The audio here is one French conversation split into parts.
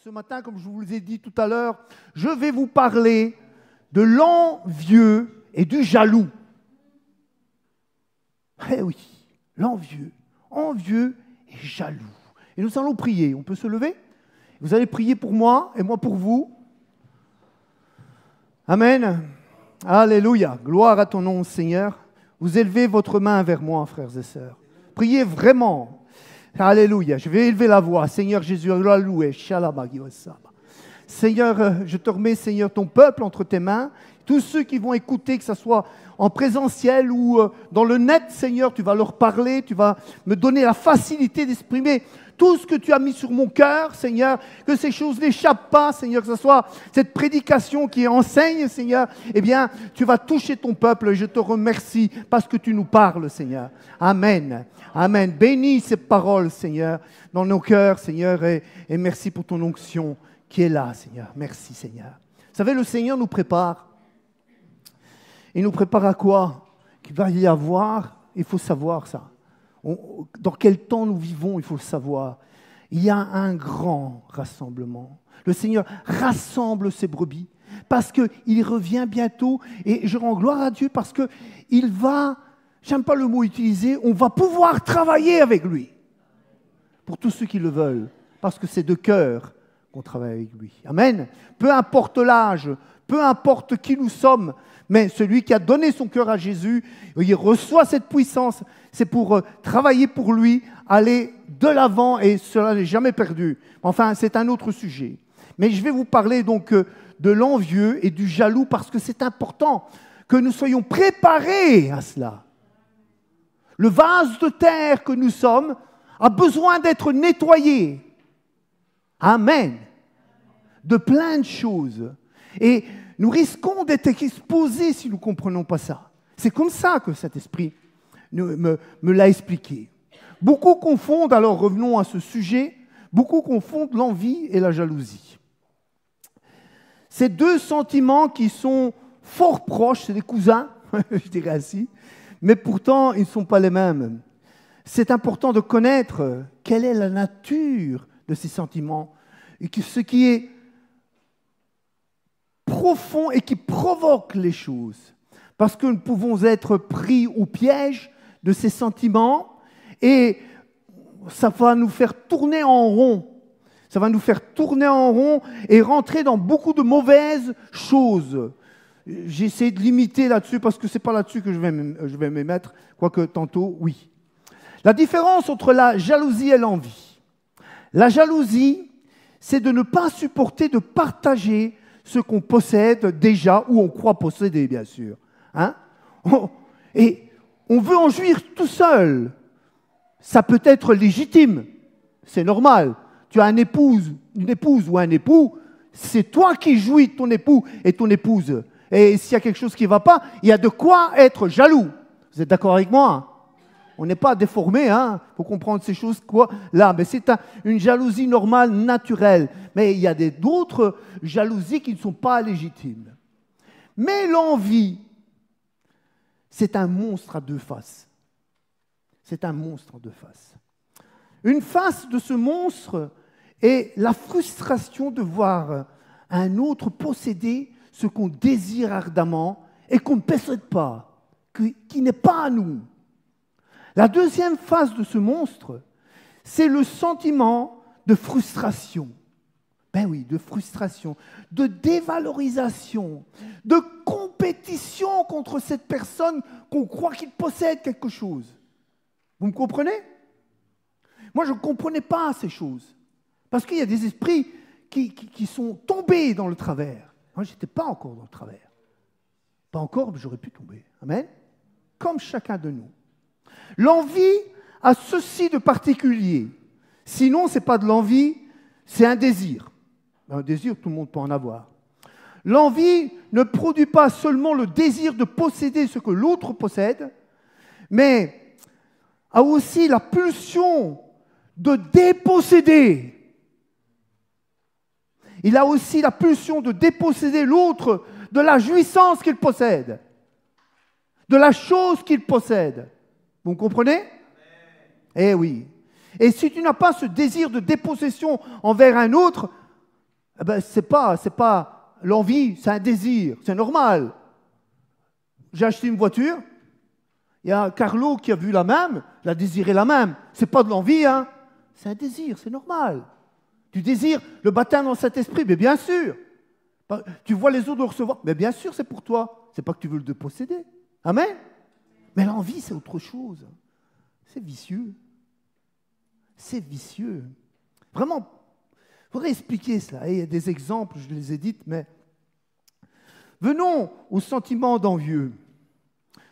Ce matin, comme je vous ai dit tout à l'heure, je vais vous parler de l'envieux et du jaloux. Eh oui, l'envieux, envieux et jaloux. Et nous allons prier. On peut se lever? Vous allez prier pour moi et moi pour vous. Amen. Alléluia. Gloire à ton nom, Seigneur. Vous élevez votre main vers moi, frères et sœurs. Priez vraiment. Alléluia. Je vais élever la voix. Seigneur Jésus, alléluia. Seigneur, je te remets, Seigneur, ton peuple entre tes mains. Tous ceux qui vont écouter, que ce soit en présentiel ou dans le net, Seigneur, tu vas leur parler, tu vas me donner la facilité d'exprimer tout ce que tu as mis sur mon cœur, Seigneur, que ces choses n'échappent pas, Seigneur, que ce soit cette prédication qui enseigne, Seigneur, eh bien, tu vas toucher ton peuple. Je te remercie parce que tu nous parles, Seigneur. Amen. Amen. Bénis ces paroles, Seigneur, dans nos cœurs, Seigneur, et merci pour ton onction qui est là, Seigneur. Merci, Seigneur. Vous savez, le Seigneur nous prépare. Il nous prépare à quoi? Qu'il va y avoir, il faut savoir ça. Dans quel temps nous vivons, il faut le savoir. Il y a un grand rassemblement. Le Seigneur rassemble ses brebis parce qu'il revient bientôt. Et je rends gloire à Dieu parce qu'il va, j'aime pas le mot utilisé, on va pouvoir travailler avec lui. Pour tous ceux qui le veulent. Parce que c'est de cœur qu'on travaille avec lui. Amen. Peu importe l'âge, peu importe qui nous sommes, mais celui qui a donné son cœur à Jésus, il reçoit cette puissance. C'est pour travailler pour lui, aller de l'avant et cela n'est jamais perdu. Enfin, c'est un autre sujet. Mais je vais vous parler donc de l'envieux et du jaloux parce que c'est important que nous soyons préparés à cela. Le vase de terre que nous sommes a besoin d'être nettoyé. Amen. De plein de choses. Et nous risquons d'être exposés si nous ne comprenons pas ça. C'est comme ça que cet esprit me l'a expliqué. Beaucoup confondent, alors revenons à ce sujet, beaucoup confondent l'envie et la jalousie. Ces deux sentiments qui sont fort proches, c'est des cousins, je dirais ainsi, mais pourtant ils ne sont pas les mêmes. C'est important de connaître quelle est la nature de ces sentiments, et ce qui est profond et qui provoque les choses. Parce que nous pouvons être pris au piège de ces sentiments et ça va nous faire tourner en rond. Ça va nous faire tourner en rond et rentrer dans beaucoup de mauvaises choses. J'essaie de limiter là-dessus parce que ce n'est pas là-dessus que je vais me mettre, quoique tantôt, oui. La différence entre la jalousie et l'envie. La jalousie, c'est de ne pas supporter de partager ce qu'on possède déjà ou on croit posséder, bien sûr. Hein? Et on veut en jouir tout seul. Ça peut être légitime, c'est normal. Tu as une épouse ou un époux, c'est toi qui jouis de ton époux et ton épouse. Et s'il y a quelque chose qui ne va pas, il y a de quoi être jaloux. Vous êtes d'accord avec moi? On n'est pas déformé, hein? Il faut comprendre ces choses là. Mais c'est une jalousie normale, naturelle. Mais il y a d'autres jalousies qui ne sont pas légitimes. Mais l'envie, c'est un monstre à deux faces. C'est un monstre à deux faces. Une face de ce monstre est la frustration de voir un autre posséder ce qu'on désire ardemment et qu'on ne possède pas, qui n'est pas à nous. La deuxième face de ce monstre, c'est le sentiment de frustration. Ben oui, de frustration, de dévalorisation, de compétition contre cette personne qu'on croit qu'il possède quelque chose. Vous me comprenez? Moi, je ne comprenais pas ces choses. Parce qu'il y a des esprits qui sont tombés dans le travers. Moi, je n'étais pas encore dans le travers. Pas encore, mais j'aurais pu tomber. Amen? Comme chacun de nous. L'envie a ceci de particulier. Sinon, ce n'est pas de l'envie, c'est un désir. Un désir, tout le monde peut en avoir. L'envie ne produit pas seulement le désir de posséder ce que l'autre possède, mais a aussi la pulsion de déposséder. Il a aussi la pulsion de déposséder l'autre de la jouissance qu'il possède, de la chose qu'il possède. Vous me comprenez? Eh oui. Et si tu n'as pas ce désir de dépossession envers un autre, eh ben, c'est pas l'envie, c'est un désir, c'est normal. J'ai acheté une voiture, il y a Carlo qui a vu la même, il a désiré la même. C'est pas de l'envie, hein. C'est un désir, c'est normal. Tu désires le baptême dans cet esprit, mais bien sûr. Tu vois les autres le recevoir, mais bien sûr, c'est pour toi. C'est pas que tu veux le posséder. Amen. Mais l'envie, c'est autre chose. C'est vicieux. C'est vicieux. Vraiment, il faudrait expliquer cela. Et il y a des exemples, je les ai dites, mais venons au sentiment d'envieux.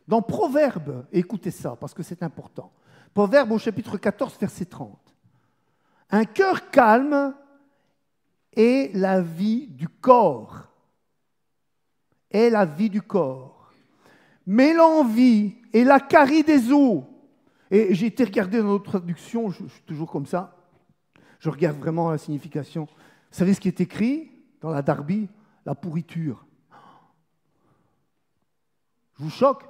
Dans Proverbes, écoutez ça, parce que c'est important. Proverbes au chapitre 14, verset 30. Un cœur calme est la vie du corps. Est la vie du corps. Mais l'envie est la carie des os. Et j'ai été regarder dans notre traduction, je suis toujours comme ça. Je regarde vraiment la signification. Vous savez ce qui est écrit dans la Darby? La pourriture. Je vous choque?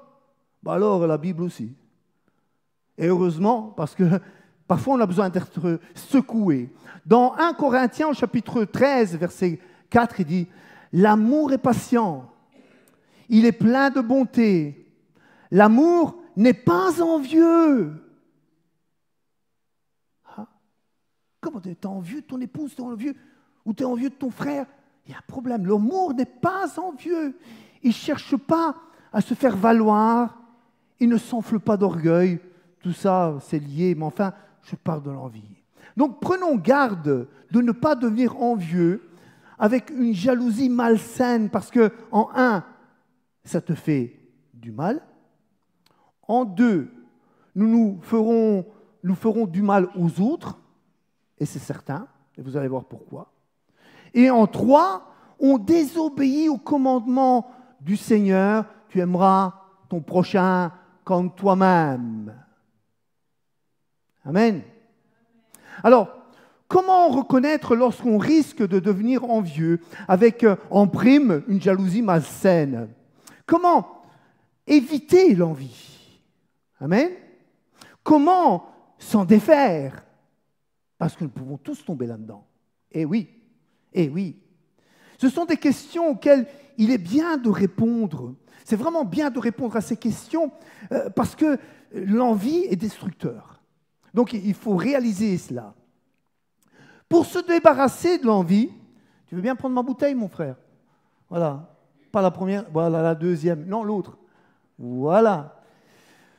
Bah alors, la Bible aussi. Et heureusement, parce que parfois on a besoin d'être secoué. Dans 1 Corinthiens, au chapitre 13, verset 4, il dit « L'amour est patient, il est plein de bonté. L'amour n'est pas envieux. » Ah, comment tu es envieux de ton épouse, tu es envieux, ou tu es envieux de ton frère? Il y a un problème. L'amour n'est pas envieux. Il ne cherche pas à se faire valoir. Il ne s'enfle pas d'orgueil. Tout ça, c'est lié, mais enfin, je parle de l'envie. Donc, prenons garde de ne pas devenir envieux avec une jalousie malsaine, parce que, en un, ça te fait du mal. En deux, nous ferons du mal aux autres, et c'est certain, et vous allez voir pourquoi. Et en trois, on désobéit au commandement du Seigneur, tu aimeras ton prochain comme toi-même. Amen. Alors, comment reconnaître lorsqu'on risque de devenir envieux avec en prime une jalousie malsaine? Comment éviter l'envie? Amen. Comment s'en défaire? Parce que nous pouvons tous tomber là-dedans. Eh oui, eh oui. Ce sont des questions auxquelles il est bien de répondre. C'est vraiment bien de répondre à ces questions parce que l'envie est destructeur. Donc, il faut réaliser cela. Pour se débarrasser de l'envie, tu veux bien prendre ma bouteille, mon frère? Voilà. Pas la première, voilà la deuxième. Non, l'autre. Voilà.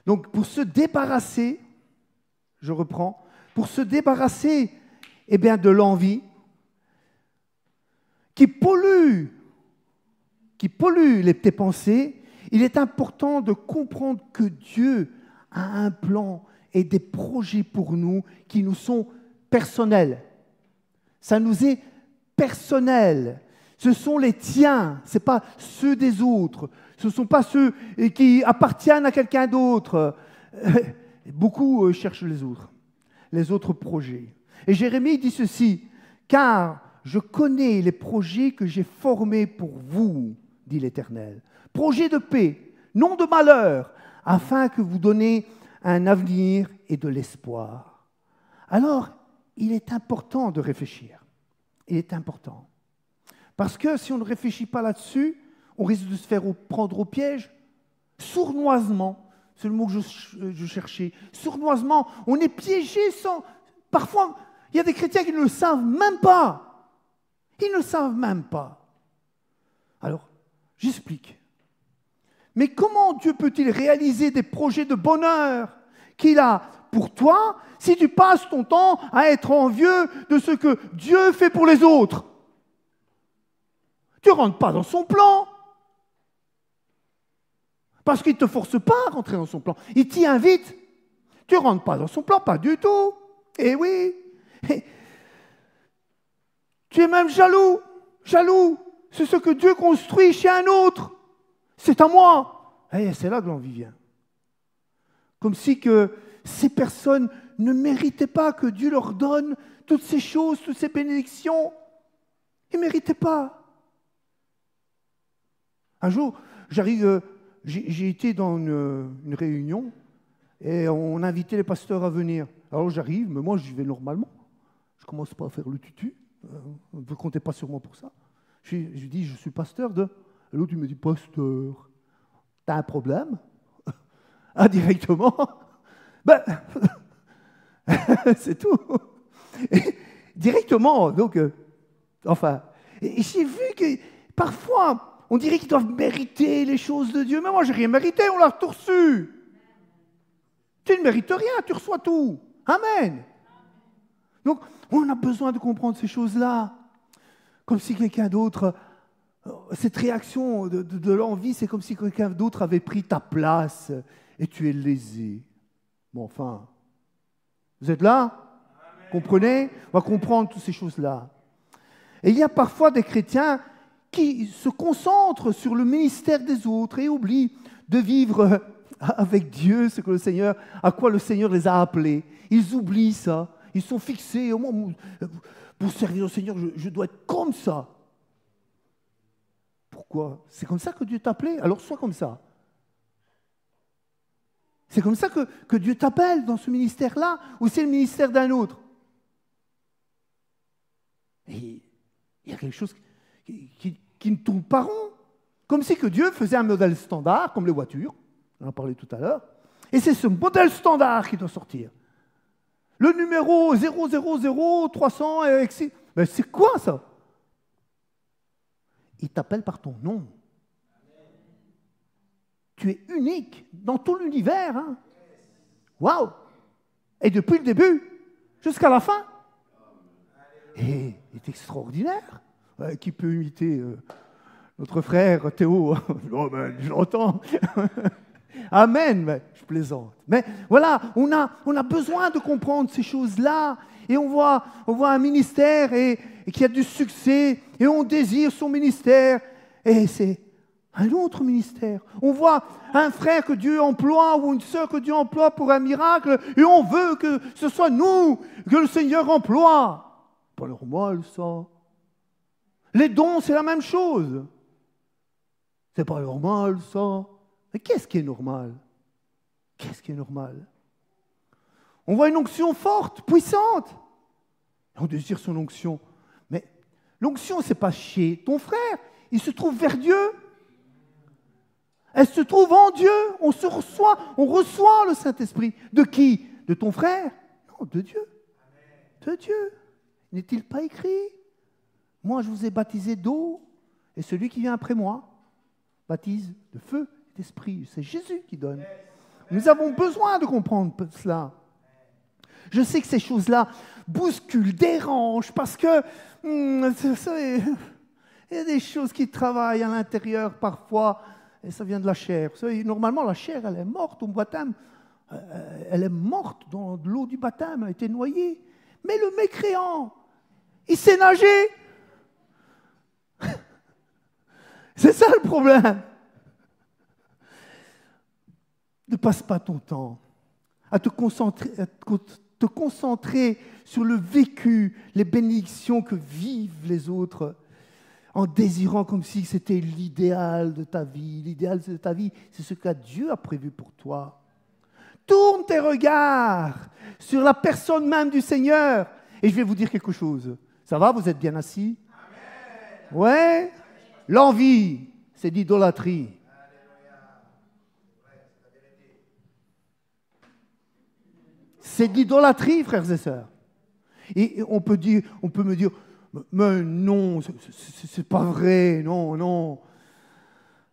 Donc, pour se débarrasser, je reprends, pour se débarrasser de l'envie qui pollue tes pensées, il est important de comprendre que Dieu a un plan et des projets pour nous qui nous sont personnels. Ça nous est personnel. Ce sont les tiens, ce n'est pas ceux des autres. Ce ne sont pas ceux qui appartiennent à quelqu'un d'autre. Beaucoup cherchent les autres projets. Et Jérémie dit ceci, « Car je connais les projets que j'ai formés pour vous, dit l'Éternel. Projets de paix, non de malheur, afin que vous donniez un avenir et de l'espoir. » Alors, il est important de réfléchir. Il est important. Parce que si on ne réfléchit pas là-dessus, on risque de se faire prendre au piège. Sournoisement, c'est le mot que je cherchais. Sournoisement, on est piégé sans... Parfois, il y a des chrétiens qui ne le savent même pas. Ils ne le savent même pas. Alors, j'explique. Mais comment Dieu peut-il réaliser des projets de bonheur qu'il a pour toi si tu passes ton temps à être envieux de ce que Dieu fait pour les autres? Tu ne rentres pas dans son plan. Parce qu'il ne te force pas à rentrer dans son plan. Il t'y invite. Tu ne rentres pas dans son plan, pas du tout. Eh oui. Tu es même jaloux. Jaloux. C'est ce que Dieu construit chez un autre. C'est à moi. Et c'est là que l'envie vient. Comme si que ces personnes ne méritaient pas que Dieu leur donne toutes ces choses, toutes ces bénédictions. Ils ne méritaient pas. Un jour, j'ai été dans une réunion et on invitait les pasteurs à venir. Alors j'arrive, mais moi je vais normalement. Je ne commence pas à faire le tutu. Vous ne comptez pas sur moi pour ça. Je lui dis, je suis pasteur de... Et l'autre, il me dit, pasteur, t'as un problème? Indirectement. Ben, c'est tout. Et directement, donc, enfin, et j'ai vu que parfois, on dirait qu'ils doivent mériter les choses de Dieu. Mais moi, j'ai rien mérité, on l'a tout reçu. Tu ne mérites rien, tu reçois tout. Amen. Donc, on a besoin de comprendre ces choses-là. Comme si quelqu'un d'autre, cette réaction de l'envie, c'est comme si quelqu'un d'autre avait pris ta place et tu es lésé. Bon, enfin, vous êtes là? Comprenez? On va comprendre toutes ces choses-là. Et il y a parfois des chrétiens qui se concentrent sur le ministère des autres et oublient de vivre avec Dieu ce que le Seigneur, à quoi le Seigneur les a appelés. Ils oublient ça. Ils sont fixés. Pour servir le Seigneur, je dois être comme ça. Pourquoi? C'est comme ça que Dieu t'a appelé? Alors sois comme ça. C'est comme ça que Dieu t'appelle dans ce ministère-là, ou c'est le ministère d'un autre? Et il y a quelque chose qui ne tourne pas rond. Comme si que Dieu faisait un modèle standard, comme les voitures, on en parlait tout à l'heure, et c'est ce modèle standard qui doit sortir. Le numéro 000 300, ben c'est quoi ça? Il t'appelle par ton nom. Tu es unique dans tout l'univers. Hein? Waouh! Et depuis le début jusqu'à la fin. Et il est extraordinaire. Qui peut imiter notre frère Théo? Oh ben, je l'entends. Amen, mais je plaisante. Mais voilà, on a besoin de comprendre ces choses-là. Et on voit un ministère et qui a du succès, et on désire son ministère, et c'est un autre ministère. On voit un frère que Dieu emploie ou une sœur que Dieu emploie pour un miracle, et on veut que ce soit nous que le Seigneur emploie. Pas normal, ça. Les dons, c'est la même chose. C'est pas normal, ça. Mais qu'est-ce qui est normal? Qu'est-ce qui est normal? On voit une onction forte, puissante. On désire son onction. Mais l'onction, ce n'est pas chez ton frère. Il se trouve vers Dieu. Elle se trouve en Dieu. On reçoit le Saint-Esprit. De qui? De ton frère? Non, de Dieu. De Dieu. N'est-il pas écrit? Moi, je vous ai baptisé d'eau, et celui qui vient après moi baptise de feu et d'esprit. C'est Jésus qui donne. Nous avons besoin de comprendre cela. Je sais que ces choses-là bousculent, dérangent, parce que il y a des choses qui travaillent à l'intérieur parfois, et ça vient de la chair. Vous savez, normalement, la chair, elle est morte au baptême. Elle est morte dans l'eau du baptême, elle a été noyée. Mais le mécréant, il sait nager. C'est ça le problème. Ne passe pas ton temps à te concentrer sur le vécu, les bénédictions que vivent les autres, en désirant comme si c'était l'idéal de ta vie. L'idéal de ta vie, c'est ce que Dieu a prévu pour toi. Tourne tes regards sur la personne même du Seigneur. Et je vais vous dire quelque chose. Ça va, vous êtes bien assis? Amen. Ouais. L'envie, c'est d'idolâtrie. C'est d'idolâtrie, frères et sœurs. Et on peut me dire, mais non, c'est pas vrai, non, non.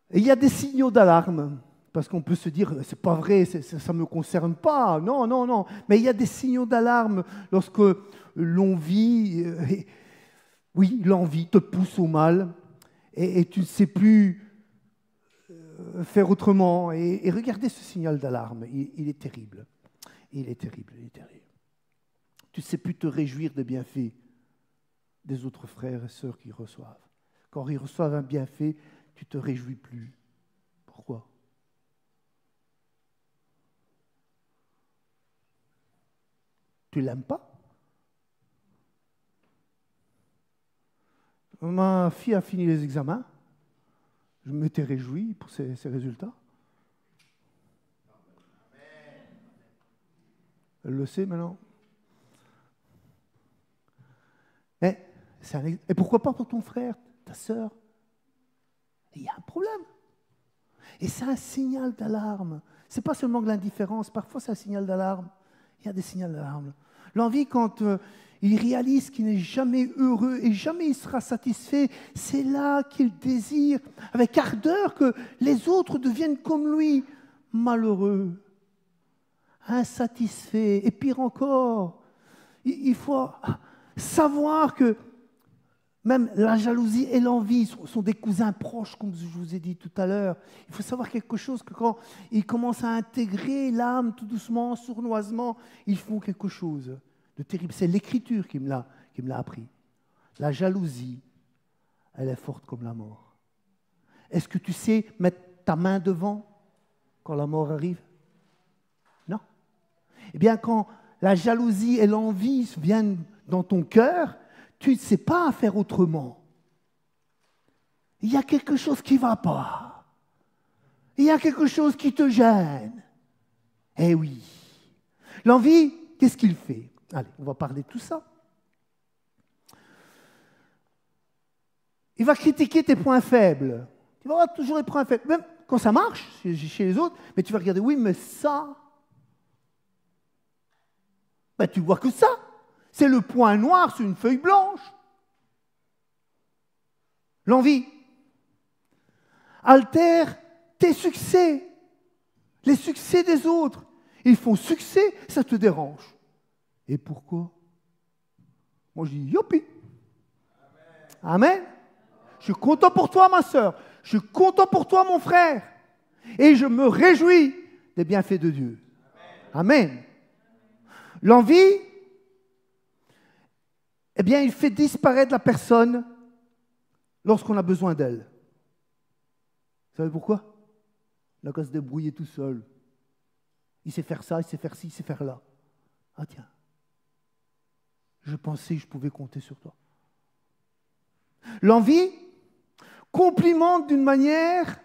Et il y a des signaux d'alarme, parce qu'on peut se dire, c'est pas vrai, ça ne me concerne pas, non, non, non. Mais il y a des signaux d'alarme lorsque l'on vit, oui, l'envie te pousse au mal, et tu ne sais plus faire autrement. Et regardez ce signal d'alarme, il est terrible. Il est terrible, il est terrible. Tu ne sais plus te réjouir des bienfaits des autres frères et sœurs qui reçoivent. Quand ils reçoivent un bienfait, tu ne te réjouis plus. Pourquoi? Tu ne l'aimes pas? Ma fille a fini les examens. Je m'étais réjoui pour ses résultats. Elle le sait maintenant. Mais Et pourquoi pas pour ton frère, ta sœur? Il y a un problème. Et c'est un signal d'alarme. Ce n'est pas seulement de l'indifférence, parfois c'est un signal d'alarme. Il y a des signaux d'alarme. L'envie, quand il réalise qu'il n'est jamais heureux et jamais il sera satisfait, c'est là qu'il désire avec ardeur que les autres deviennent comme lui, malheureux, insatisfaits. Et pire encore, il faut savoir que même la jalousie et l'envie sont des cousins proches, comme je vous ai dit tout à l'heure. Il faut savoir quelque chose, que quand ils commencent à intégrer l'âme tout doucement, sournoisement, ils font quelque chose de terrible. C'est l'Écriture qui me l'a appris. La jalousie, elle est forte comme la mort. Est-ce que tu sais mettre ta main devant quand la mort arrive? Non. Eh bien, quand la jalousie et l'envie viennent dans ton cœur, tu ne sais pas faire autrement. Il y a quelque chose qui ne va pas. Il y a quelque chose qui te gêne. Eh oui. L'envie, qu'est-ce qu'il fait? Allez, on va parler de tout ça. Il va critiquer tes points faibles. Tu vas avoir toujours les points faibles. Même quand ça marche chez les autres, mais tu vas regarder, oui, mais ça, ben, tu vois que ça. C'est le point noir sur une feuille blanche. L'envie altère tes succès, les succès des autres. Ils font succès, ça te dérange. Et pourquoi? Moi, je dis, youpi. Amen. Je suis content pour toi, ma sœur. Je suis content pour toi, mon frère. Et je me réjouis des bienfaits de Dieu. Amen. L'envie, eh bien, il fait disparaître la personne lorsqu'on a besoin d'elle. Vous savez pourquoi? Il n'a qu'à se débrouiller tout seul. Il sait faire ça, il sait faire ci, il sait faire là. Ah tiens, je pensais que je pouvais compter sur toi. L'envie complimente d'une manière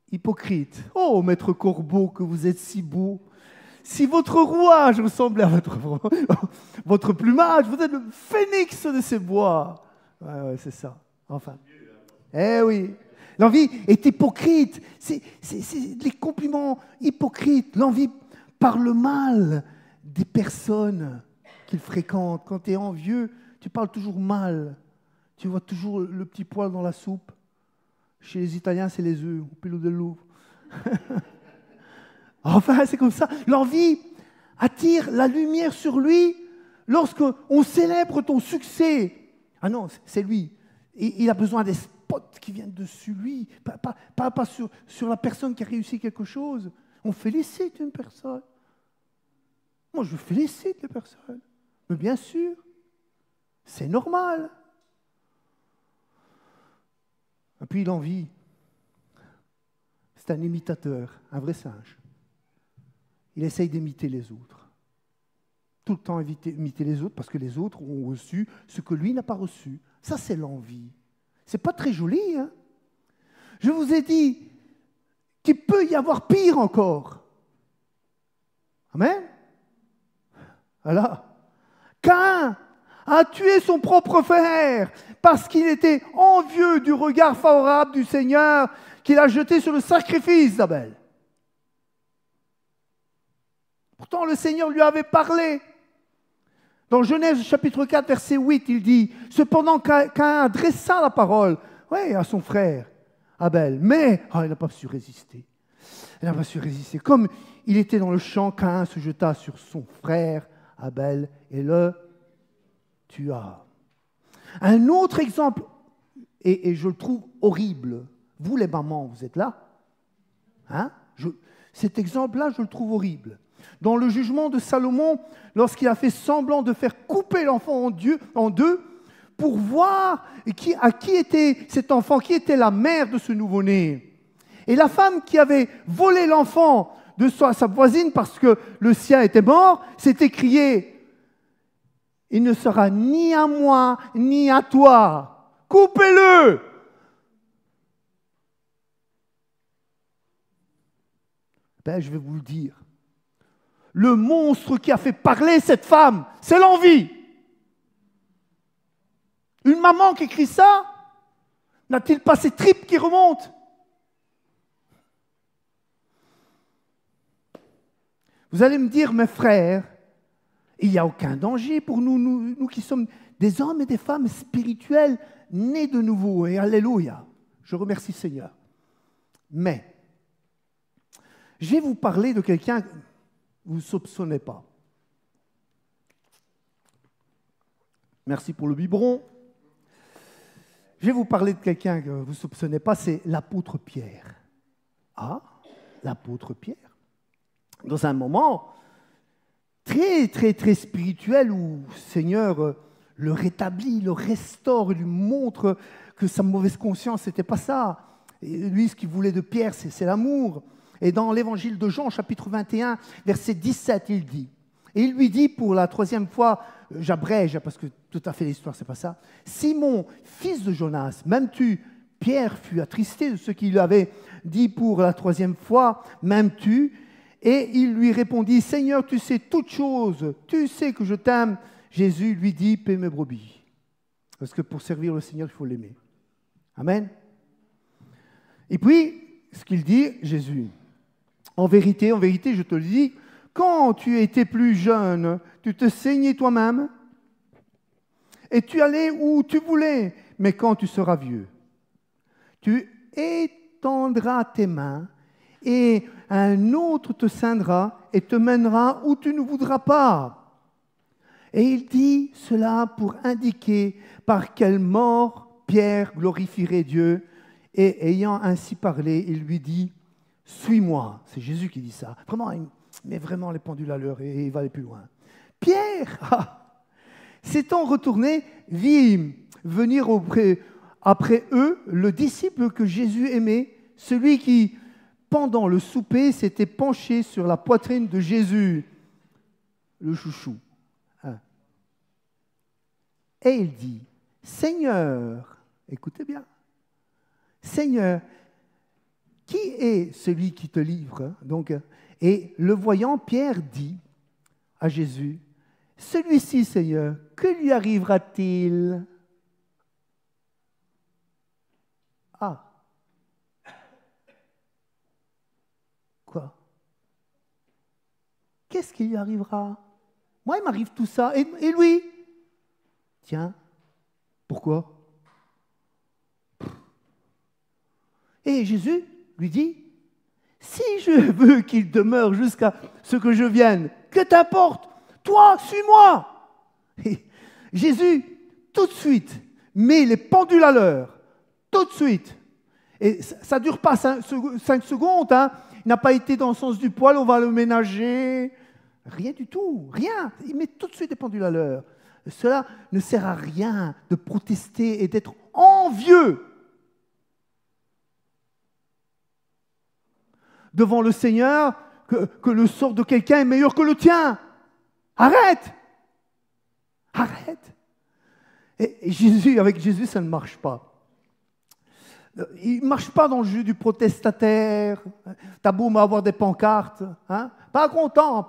hypocrite. Oh, maître Corbeau, que vous êtes si beau. Si votre rouage ressemblait à votre plumage, vous êtes le phénix de ces bois. Ouais, c'est ça. Enfin. Eh oui. L'envie est hypocrite. C'est des compliments hypocrites. L'envie parle mal des personnes qu'il fréquente. Quand tu es envieux, tu parles toujours mal. Tu vois toujours le petit poil dans la soupe. Chez les Italiens, c'est les œufs, au Pilo del Louvre. Enfin, c'est comme ça. L'envie attire la lumière sur lui lorsqu'on célèbre ton succès. Ah non, c'est lui. Il a besoin des spots qui viennent dessus lui, pas sur la personne qui a réussi quelque chose. On félicite une personne. Moi, je félicite les personnes. Mais bien sûr, c'est normal. Et puis l'envie, c'est un imitateur, un vrai singe. Il essaye d'imiter les autres. Tout le temps imiter les autres parce que les autres ont reçu ce que lui n'a pas reçu. Ça, c'est l'envie. C'est pas très joli, hein? Je vous ai dit qu'il peut y avoir pire encore. Amen? Voilà. Caïn a tué son propre frère parce qu'il était envieux du regard favorable du Seigneur qu'il a jeté sur le sacrifice d'Abel. Pourtant, le Seigneur lui avait parlé. Dans Genèse chapitre 4, verset 8, il dit « Cependant, Caïn adressa la parole à son frère Abel, mais il n'a pas su résister. Il n'a pas su résister. Comme il était dans le champ, Caïn se jeta sur son frère Abel et le tua. » Un autre exemple, et je le trouve horrible. Vous, les mamans, vous êtes là? Hein? Cet exemple-là, je le trouve horrible. Dans le jugement de Salomon, lorsqu'il a fait semblant de faire couper l'enfant en deux, pour voir à qui était cet enfant, qui était la mère de ce nouveau-né. Et la femme qui avait volé l'enfant de sa voisine parce que le sien était mort, s'est écriée « Il ne sera ni à moi, ni à toi. Coupez-le !» Ben, je vais vous le dire. Le monstre qui a fait parler cette femme, c'est l'envie. Une maman qui écrit ça, n'a-t-il pas ses tripes qui remontent? Vous allez me dire, mes frères, il n'y a aucun danger pour nous qui sommes des hommes et des femmes spirituels nés de nouveau. Et alléluia, je remercie le Seigneur. Mais, je vais vous parler de quelqu'un que vous ne soupçonnez pas. Merci pour le biberon. Je vais vous parler de quelqu'un que vous ne soupçonnez pas, c'est l'apôtre Pierre. Ah, l'apôtre Pierre. Dans un moment très, très, très spirituel où le Seigneur le rétablit, le restaure, lui montre que sa mauvaise conscience, ce n'était pas ça. Et lui, ce qu'il voulait de Pierre, c'est l'amour. Et dans l'évangile de Jean, chapitre 21, verset 17, il dit, et il lui dit pour la troisième fois, j'abrège parce que tout à fait l'histoire, c'est pas ça, Simon, fils de Jonas, m'aimes-tu? Pierre fut attristé de ce qu'il avait dit pour la troisième fois, m'aimes-tu? Et il lui répondit, Seigneur, tu sais toutes choses, tu sais que je t'aime. Jésus lui dit, paie mes brebis. Parce que pour servir le Seigneur, il faut l'aimer. Amen. Et puis, ce qu'il dit, Jésus, en vérité, je te le dis, quand tu étais plus jeune, tu te saignais toi-même et tu allais où tu voulais. Mais quand tu seras vieux, tu étendras tes mains et un autre te ceindra et te mènera où tu ne voudras pas. Et il dit cela pour indiquer par quelle mort Pierre glorifierait Dieu. Et ayant ainsi parlé, il lui dit, suis-moi. C'est Jésus qui dit ça. Vraiment, il met vraiment les pendules à l'heure et il va aller plus loin. Pierre, s'étant retourné, vit venir après eux le disciple que Jésus aimait, celui qui, pendant le souper, s'était penché sur la poitrine de Jésus, le chouchou. Et il dit, Seigneur, écoutez bien, Seigneur, qui est celui qui te livre? Donc, et le voyant, Pierre dit à Jésus, celui-ci, Seigneur, que lui arrivera-t-il? Ah. Quoi? Qu'est-ce qui lui arrivera? Moi, il m'arrive tout ça. Et lui? Tiens, pourquoi? Et Jésus lui dit, si je veux qu'il demeure jusqu'à ce que je vienne, que t'importe? Toi, suis-moi. Et Jésus, tout de suite, met les pendules à l'heure. Tout de suite. Et ça ne dure pas 5 secondes. Hein. Il n'a pas été dans le sens du poil, on va le ménager. Rien du tout, rien. Il met tout de suite les pendules à l'heure. Cela ne sert à rien de protester et d'être envieux devant le Seigneur que le sort de quelqu'un est meilleur que le tien. Arrête! Arrête! Et Jésus, avec Jésus, ça ne marche pas. Il ne marche pas dans le jeu du protestataire. T'as beau avoir des pancartes. Hein? Pas content.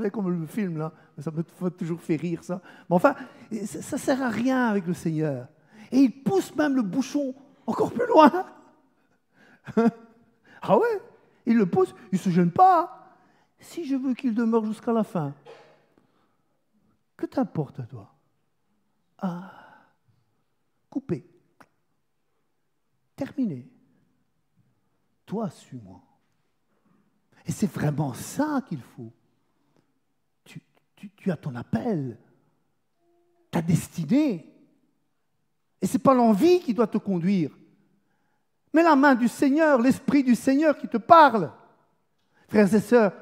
C'est comme le film, là. Ça me toujours fait rire, ça. Mais enfin, ça ne sert à rien avec le Seigneur. Et il pousse même le bouchon encore plus loin. Ah ouais? Il le pousse, il ne se gêne pas. Si je veux qu'il demeure jusqu'à la fin, que t'importe à toi? Ah, coupé. Terminé. Toi, suis-moi. Et c'est vraiment ça qu'il faut. Tu as ton appel, ta destinée. Et ce n'est pas l'envie qui doit te conduire, mais la main du Seigneur, l'Esprit du Seigneur qui te parle. Frères et sœurs,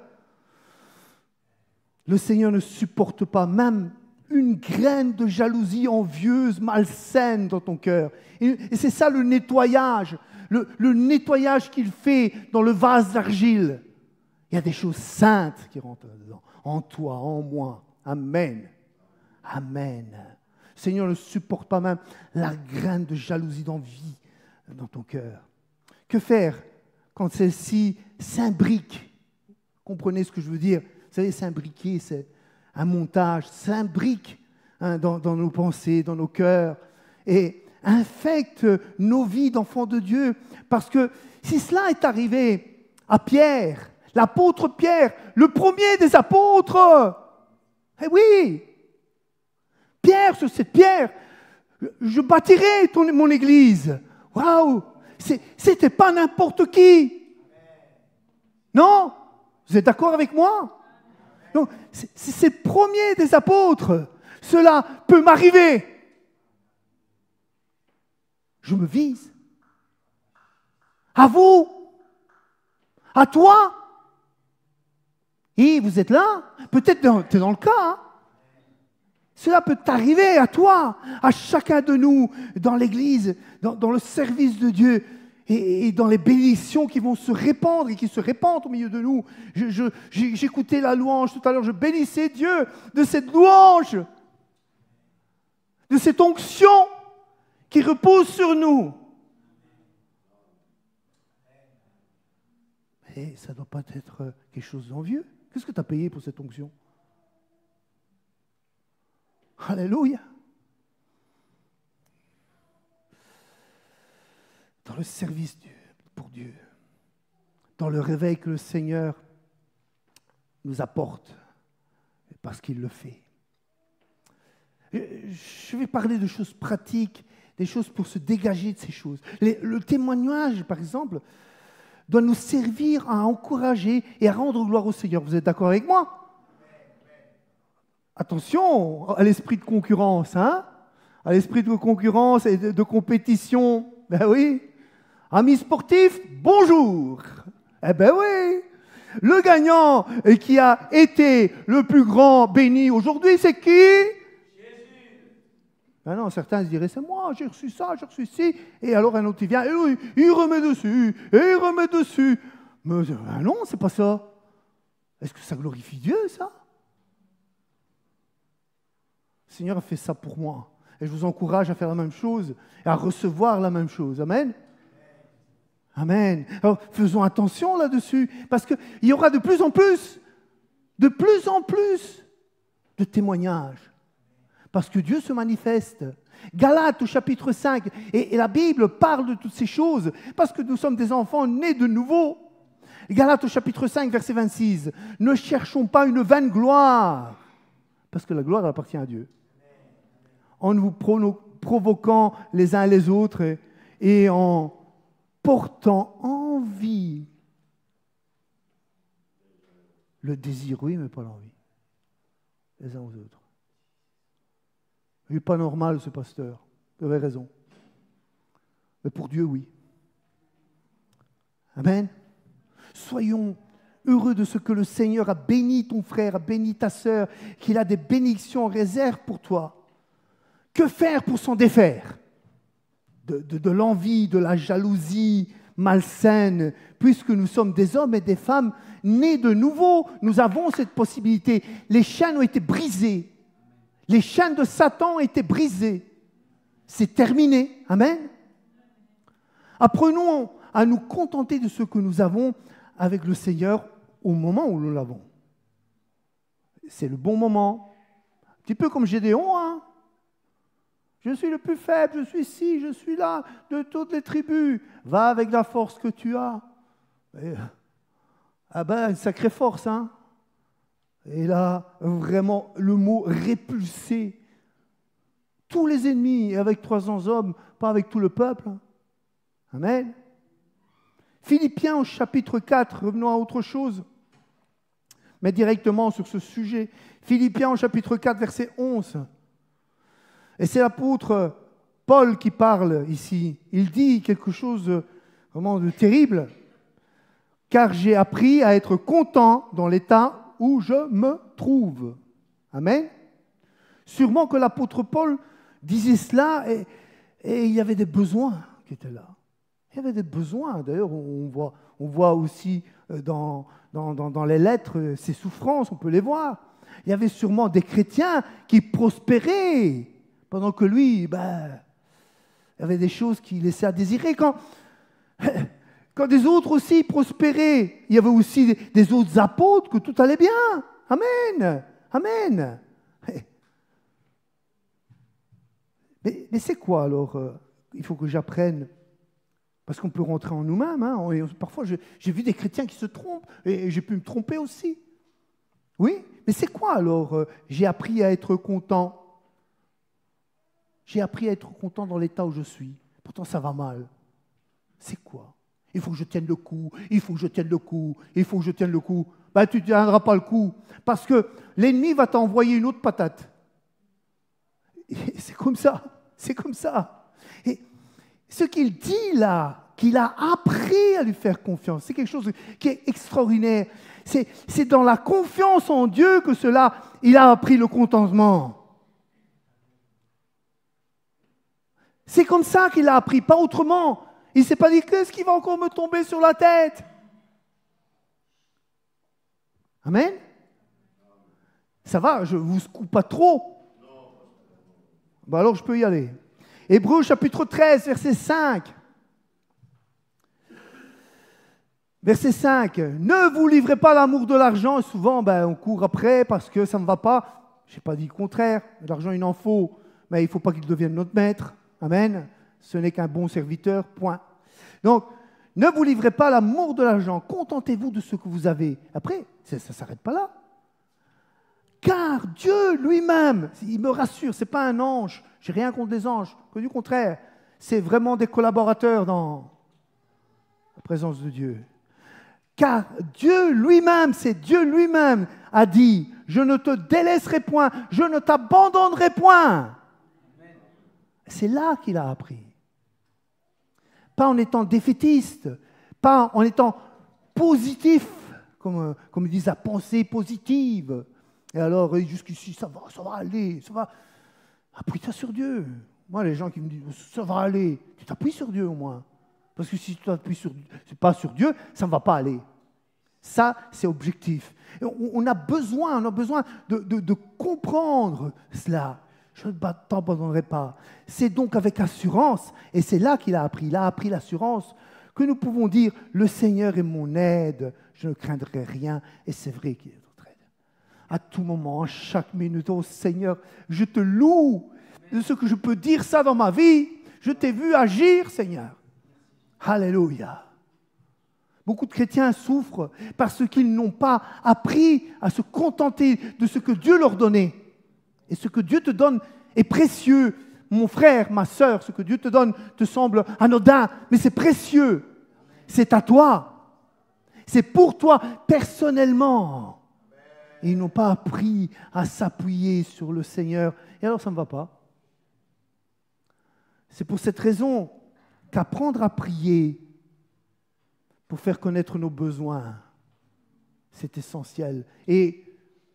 le Seigneur ne supporte pas même une graine de jalousie envieuse, malsaine dans ton cœur. Et c'est ça le nettoyage, le nettoyage qu'il fait dans le vase d'argile. Il y a des choses saintes qui rentrent dedans, en toi, en moi. Amen. Amen. Le Seigneur ne supporte pas même la graine de jalousie, d'envie dans ton cœur. Que faire quand celle-ci s'imbrique? Comprenez ce que je veux dire? Vous savez, s'imbriquer, c'est un montage, s'imbrique hein, dans nos pensées, dans nos cœurs, et infecte nos vies d'enfants de Dieu. Parce que si cela est arrivé à Pierre, l'apôtre Pierre, le premier des apôtres, eh oui, Pierre, sur cette pierre, je bâtirai mon église. Waouh, c'était pas n'importe qui. Non? Vous êtes d'accord avec moi? Donc, c'est le premier des apôtres. Cela peut m'arriver. Je me vise. À vous. À toi. Et vous êtes là. Peut-être tu es dans le cas. Hein? Cela peut t'arriver à toi, à chacun de nous, dans l'Église, dans le service de Dieu et dans les bénédictions qui vont se répandre et qui se répandent au milieu de nous. J'écoutais la louange tout à l'heure, je bénissais Dieu de cette louange, de cette onction qui repose sur nous. Et ça ne doit pas être quelque chose d'envieux. Qu'est-ce que tu as payé pour cette onction? Alléluia. Dans le service pour Dieu, dans le réveil que le Seigneur nous apporte, parce qu'il le fait. Je vais parler de choses pratiques, des choses pour se dégager de ces choses. Le témoignage, par exemple, doit nous servir à encourager et à rendre gloire au Seigneur. Vous êtes d'accord avec moi? Attention à l'esprit de concurrence, hein? À l'esprit de concurrence et de compétition. Ben oui. Amis sportifs, bonjour. Eh ben oui. Le gagnant qui a été le plus grand béni aujourd'hui, c'est qui? Jésus. Ben non, certains se diraient, c'est moi, j'ai reçu ça, j'ai reçu ci. Et alors un autre, il vient, et il remet dessus, et il remet dessus. Mais ben non, c'est pas ça. Est-ce que ça glorifie Dieu, ça? Le Seigneur a fait ça pour moi. Et je vous encourage à faire la même chose et à recevoir la même chose. Amen. Amen. Alors, faisons attention là-dessus, parce qu'il y aura de plus en plus de témoignages. Parce que Dieu se manifeste. Galates au chapitre 5, et la Bible parle de toutes ces choses, parce que nous sommes des enfants nés de nouveau. Galates au chapitre 5, verset 26. Ne cherchons pas une vaine gloire, parce que la gloire appartient à Dieu. En vous provoquant les uns les autres et en portant envie. Le désir, oui, mais pas l'envie. Les uns aux autres. Il n'est pas normal, ce pasteur. Vous avez raison. Mais pour Dieu, oui. Amen. Soyons heureux de ce que le Seigneur a béni ton frère, a béni ta sœur, qu'il a des bénédictions en réserve pour toi. Que faire pour s'en défaire de l'envie, de la jalousie malsaine, puisque nous sommes des hommes et des femmes nés de nouveau, nous avons cette possibilité. Les chaînes ont été brisées. Les chaînes de Satan ont été brisées. C'est terminé. Amen. Apprenons à nous contenter de ce que nous avons avec le Seigneur au moment où nous l'avons. C'est le bon moment. Un petit peu comme Gédéon, hein. Je suis le plus faible, je suis ci, je suis là, de toutes les tribus. Va avec la force que tu as. Et, ah ben, une sacrée force, hein. Et là, vraiment, le mot répulser. Tous les ennemis, avec 300 hommes, pas avec tout le peuple. Amen. Philippiens au chapitre 4, revenons à autre chose, mais directement sur ce sujet. Philippiens au chapitre 4, verset 11. Et c'est l'apôtre Paul qui parle ici. Il dit quelque chose vraiment de terrible. Car j'ai appris à être content dans l'état où je me trouve. Amen. Sûrement que l'apôtre Paul disait cela et il y avait des besoins qui étaient là. Il y avait des besoins. D'ailleurs, on voit aussi dans les lettres ces souffrances, on peut les voir. Il y avait sûrement des chrétiens qui prospéraient. Pendant que lui, il y avait des choses qui laissaient à désirer. Quand des autres aussi prospéraient, il y avait aussi des autres apôtres que tout allait bien. Amen. Amen. Mais c'est quoi alors il faut que j'apprenne. Parce qu'on peut rentrer en nous-mêmes. Hein. Parfois, j'ai vu des chrétiens qui se trompent, et j'ai pu me tromper aussi. Oui, mais c'est quoi alors j'ai appris à être content. J'ai appris à être content dans l'état où je suis. Pourtant, ça va mal. C'est quoi? Il faut que je tienne le coup, il faut que je tienne le coup, il faut que je tienne le coup. Ben, tu ne tiendras pas le coup, parce que l'ennemi va t'envoyer une autre patate. Et c'est comme ça, c'est comme ça. Et ce qu'il dit là, qu'il a appris à lui faire confiance, c'est quelque chose qui est extraordinaire. C'est dans la confiance en Dieu que il a appris le contentement. C'est comme ça qu'il a appris, pas autrement. Il ne s'est pas dit, qu'est-ce qui va encore me tomber sur la tête? Amen? Ça va, je ne vous secoue pas trop. Ben alors je peux y aller. Hébreux chapitre 13, verset 5. Verset 5. Ne vous livrez pas à l'amour de l'argent. Et souvent, on court après parce que ça ne va pas. Je n'ai pas dit le contraire. L'argent, il en faut. Mais il ne faut pas qu'il devienne notre maître. Amen. Ce n'est qu'un bon serviteur, point. Donc, ne vous livrez pas à l'amour de l'argent. Contentez-vous de ce que vous avez. Après, ça ne s'arrête pas là. Car Dieu lui-même, il me rassure, ce n'est pas un ange. Je n'ai rien contre les anges, que du contraire. C'est vraiment des collaborateurs dans la présence de Dieu. Car Dieu lui-même, c'est Dieu lui-même a dit, je ne te délaisserai point, je ne t'abandonnerai point. C'est là qu'il a appris. Pas en étant défaitiste, pas en étant positif, comme ils disent, la pensée positive. Et alors, jusqu'ici, ça va aller, ça va. Appuie-toi sur Dieu. Moi, les gens qui me disent, ça va aller, tu t'appuies sur Dieu au moins. Parce que si tu t'appuies pas sur Dieu, ça ne va pas aller. Ça, c'est objectif. Et on a besoin de comprendre cela. Je ne t'abandonnerai pas. C'est donc avec assurance, et c'est là qu'il a appris. Il a appris l'assurance que nous pouvons dire, le Seigneur est mon aide, je ne craindrai rien. Et c'est vrai qu'il est notre aide. À tout moment, à chaque minute, oh Seigneur, je te loue de ce que je peux dire ça dans ma vie. Je t'ai vu agir, Seigneur. Alléluia. Beaucoup de chrétiens souffrent parce qu'ils n'ont pas appris à se contenter de ce que Dieu leur donnait. Et ce que Dieu te donne est précieux. Mon frère, ma sœur, ce que Dieu te donne te semble anodin, mais c'est précieux. C'est à toi. C'est pour toi personnellement. Et ils n'ont pas appris à s'appuyer sur le Seigneur. Et alors ça ne va pas. C'est pour cette raison qu'apprendre à prier pour faire connaître nos besoins, c'est essentiel. Et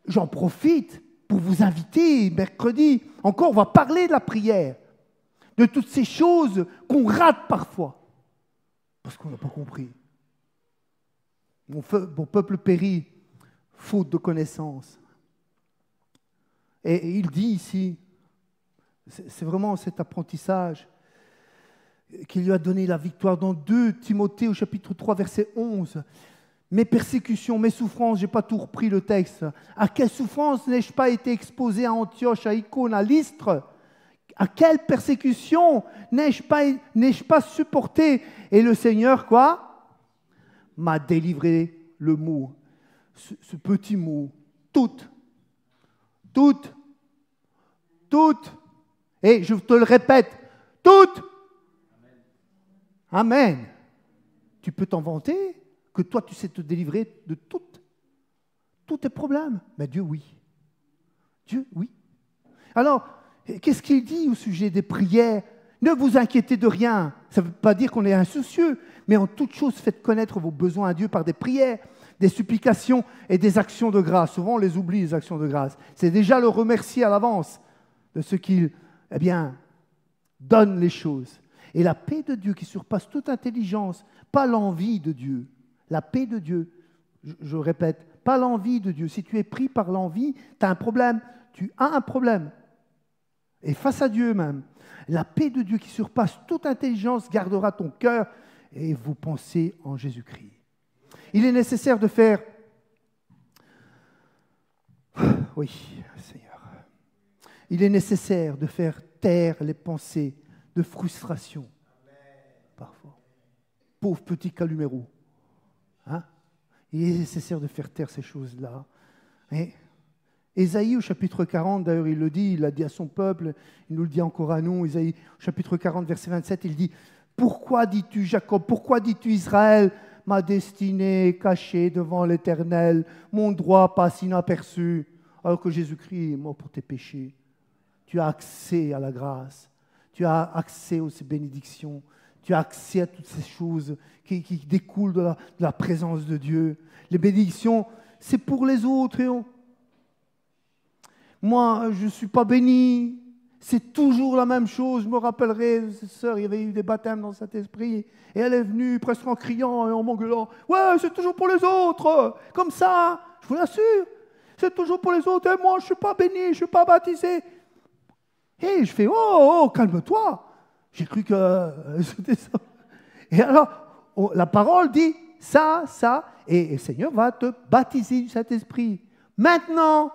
j'en profite pour vous inviter, mercredi, encore, on va parler de la prière, de toutes ces choses qu'on rate parfois, parce qu'on n'a pas compris. Mon peuple périt, faute de connaissance. Et il dit ici, c'est vraiment cet apprentissage qui lui a donné la victoire dans 2 Timothée au chapitre 3, verset 11. Mes persécutions, mes souffrances, je n'ai pas tout repris le texte. À quelle souffrance n'ai-je pas été exposé à Antioche, à Icône, à Lystre? À quelle persécution n'ai-je pas supporté? Et le Seigneur, quoi? M'a délivré le mot, ce petit mot, toutes. Et je te le répète, toutes. Amen. Tu peux t'en vanter que toi, tu sais te délivrer de tous tes problèmes. Mais Dieu, oui. Dieu, oui. Alors, qu'est-ce qu'il dit au sujet des prières? Ne vous inquiétez de rien. Ça ne veut pas dire qu'on est insoucieux, mais en toute chose, faites connaître vos besoins à Dieu par des prières, des supplications et des actions de grâce. Souvent, on les oublie, les actions de grâce. C'est déjà le remercier à l'avance de ce qu'il, donne les choses. Et la paix de Dieu qui surpasse toute intelligence, pas l'envie de Dieu. La paix de Dieu, je répète, pas l'envie de Dieu. Si tu es pris par l'envie, tu as un problème. Tu as un problème. Et face à Dieu même, la paix de Dieu qui surpasse toute intelligence gardera ton cœur et vos pensées en Jésus-Christ. Il est nécessaire de faire... Oui, Seigneur. il est nécessaire de faire taire les pensées de frustration. Parfois. Pauvre petit Caluméro. Hein? Il est nécessaire de faire taire ces choses-là. Et Ésaïe au chapitre 40, d'ailleurs il le dit, il l'a dit à son peuple, il nous le dit encore à nous, Ésaïe au chapitre 40, verset 27, il dit « Pourquoi dis-tu Jacob, pourquoi dis-tu Israël, ma destinée est cachée devant l'Éternel, mon droit passe inaperçu, alors que Jésus-Christ est mort pour tes péchés. Tu as accès à la grâce, tu as accès aux bénédictions, tu as accès à toutes ces choses qui découlent de la présence de Dieu. Les bénédictions, c'est pour les autres. Moi, je ne suis pas béni. C'est toujours la même chose. Je me rappellerai de cette sœur, il y avait eu des baptêmes dans cet esprit. Et elle est venue presque en criant et en m'engueulant. « Ouais, c'est toujours pour les autres. Comme ça, je vous l'assure. C'est toujours pour les autres. Et moi, je ne suis pas béni, je ne suis pas baptisé. » Et je fais « Oh, calme-toi. » J'ai cru que c'était ça. Et alors, la parole dit ça, et le Seigneur va te baptiser du Saint-Esprit. Maintenant,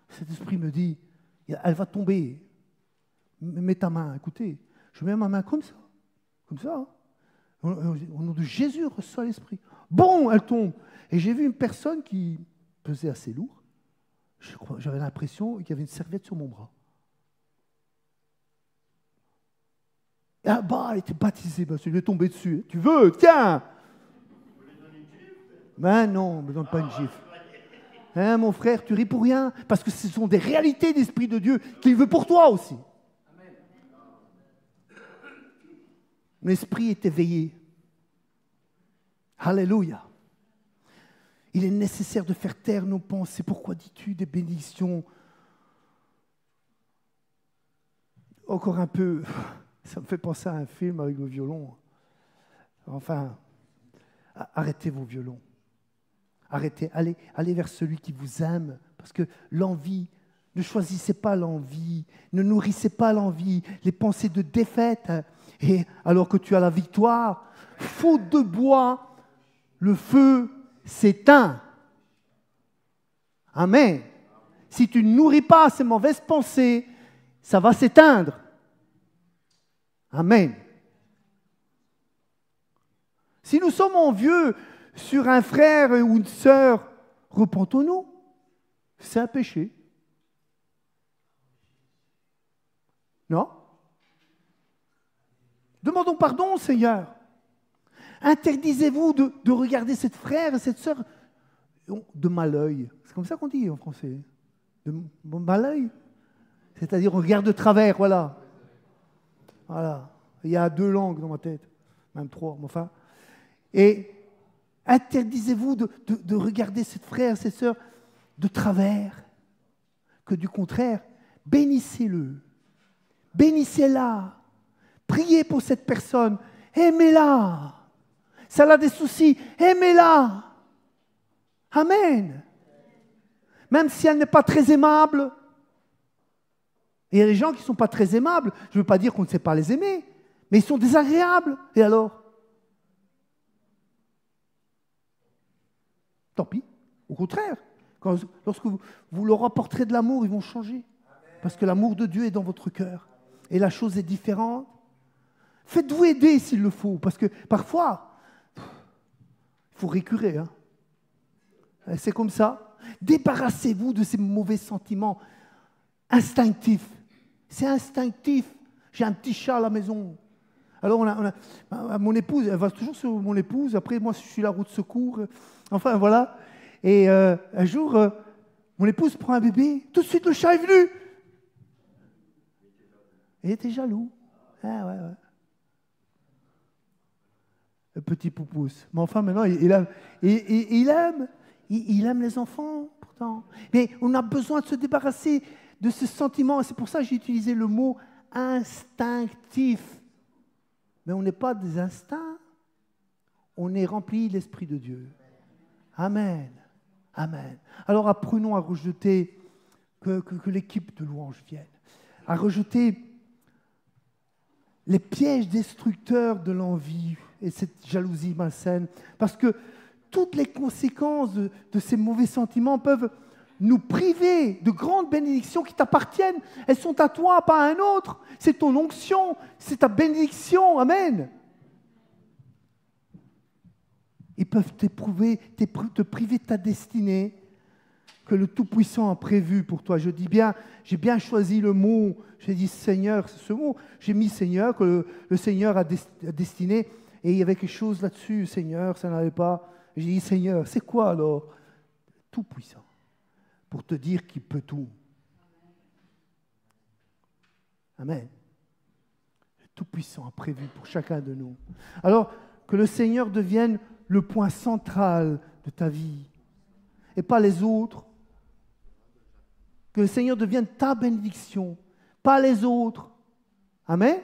cet esprit me dit, elle va tomber. Mets ta main, écoutez. Je mets ma main comme ça. Au nom de Jésus, reçoit l'esprit. Bon, elle tombe. Et j'ai vu une personne qui pesait assez lourd. J'avais l'impression qu'il y avait une serviette sur mon bras. Et elle était baptisée. Je lui ai tombé dessus. Tu veux? Tiens! Ben non, on ne me donne pas une gifle. Hein, mon frère, tu ris pour rien, parce que ce sont des réalités d'Esprit de Dieu qu'il veut pour toi aussi. L'esprit est éveillé. Alléluia. Il est nécessaire de faire taire nos pensées. Pourquoi dis-tu des bénédictions? Encore un peu, ça me fait penser à un film avec le violon. Enfin, arrêtez vos violons. Arrêtez, allez vers celui qui vous aime, parce que l'envie, ne choisissez pas l'envie, ne nourrissez pas l'envie, les pensées de défaite, et alors que tu as la victoire, faute de bois, le feu s'éteint. Amen. Si tu ne nourris pas ces mauvaises pensées, ça va s'éteindre. Amen. Si nous sommes envieux sur un frère ou une sœur, repentons-nous. C'est un péché. Non? Demandons pardon au Seigneur. Interdisez-vous de regarder cette frère et cette sœur de mal œil. C'est comme ça qu'on dit en français. De mal œil. C'est-à-dire on regarde de travers, voilà. Voilà. Il y a 2 langues dans ma tête. Même 3, mais enfin. Et interdisez-vous de regarder cette frère, cette sœur de travers, que du contraire, bénissez-le, bénissez-la, priez pour cette personne, aimez-la. Ça a des soucis, aimez-la. Amen. Même si elle n'est pas très aimable. Et il y a des gens qui ne sont pas très aimables. Je ne veux pas dire qu'on ne sait pas les aimer, mais ils sont désagréables. Et alors? Tant pis. Au contraire, lorsque vous leur apporterez de l'amour, ils vont changer. Parce que l'amour de Dieu est dans votre cœur. Et la chose est différente. Faites-vous aider s'il le faut. Parce que parfois, il faut récurer. Hein. C'est comme ça. Débarrassez-vous de ces mauvais sentiments instinctifs. C'est instinctif. J'ai un petit chat à la maison. Alors, mon épouse, elle va toujours sur mon épouse. Après, moi, je suis la roue de secours. Enfin, voilà. Et un jour, mon épouse prend un bébé. Tout de suite, le chat est venu. Il était jaloux. Ah, ouais. Le petit poupousse. Mais enfin, maintenant, il aime les enfants, pourtant. Mais on a besoin de se débarrasser de ce sentiment. C'est pour ça que j'ai utilisé le mot instinctif. Mais on n'est pas des instincts. On est rempli de l'Esprit de Dieu. Amen. Amen. Alors apprenons à rejeter, que l'équipe de louange vienne, à rejeter les pièges destructeurs de l'envie et cette jalousie malsaine. Parce que toutes les conséquences de ces mauvais sentiments peuvent nous priver de grandes bénédictions qui t'appartiennent. Elles sont à toi, pas à un autre. C'est ton onction, c'est ta bénédiction. Amen. Ils peuvent te priver de ta destinée que le Tout-Puissant a prévu pour toi. Je dis bien, j'ai bien choisi le mot, j'ai dit Seigneur, ce mot, j'ai mis Seigneur, que le Seigneur a destiné, et il y avait quelque chose là-dessus, Seigneur, ça n'avait pas. J'ai dit Seigneur, c'est quoi alors? Tout-Puissant, pour te dire qu'il peut tout. Amen. Le Tout-Puissant a prévu pour chacun de nous. Alors, que le Seigneur devienne le point central de ta vie, et pas les autres. Que le Seigneur devienne ta bénédiction, pas les autres. Amen.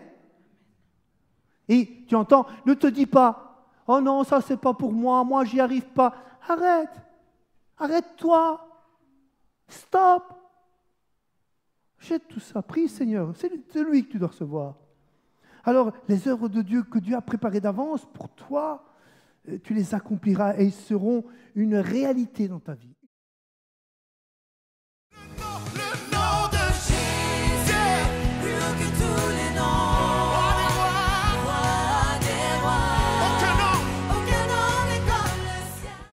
Et tu entends, ne te dis pas, oh non, ça c'est pas pour moi j'y arrive pas. Arrête, arrête-toi, stop. Jette tout ça, prie Seigneur, c'est lui que tu dois recevoir. Alors, les œuvres de Dieu que Dieu a préparées d'avance pour toi, tu les accompliras et ils seront une réalité dans ta vie.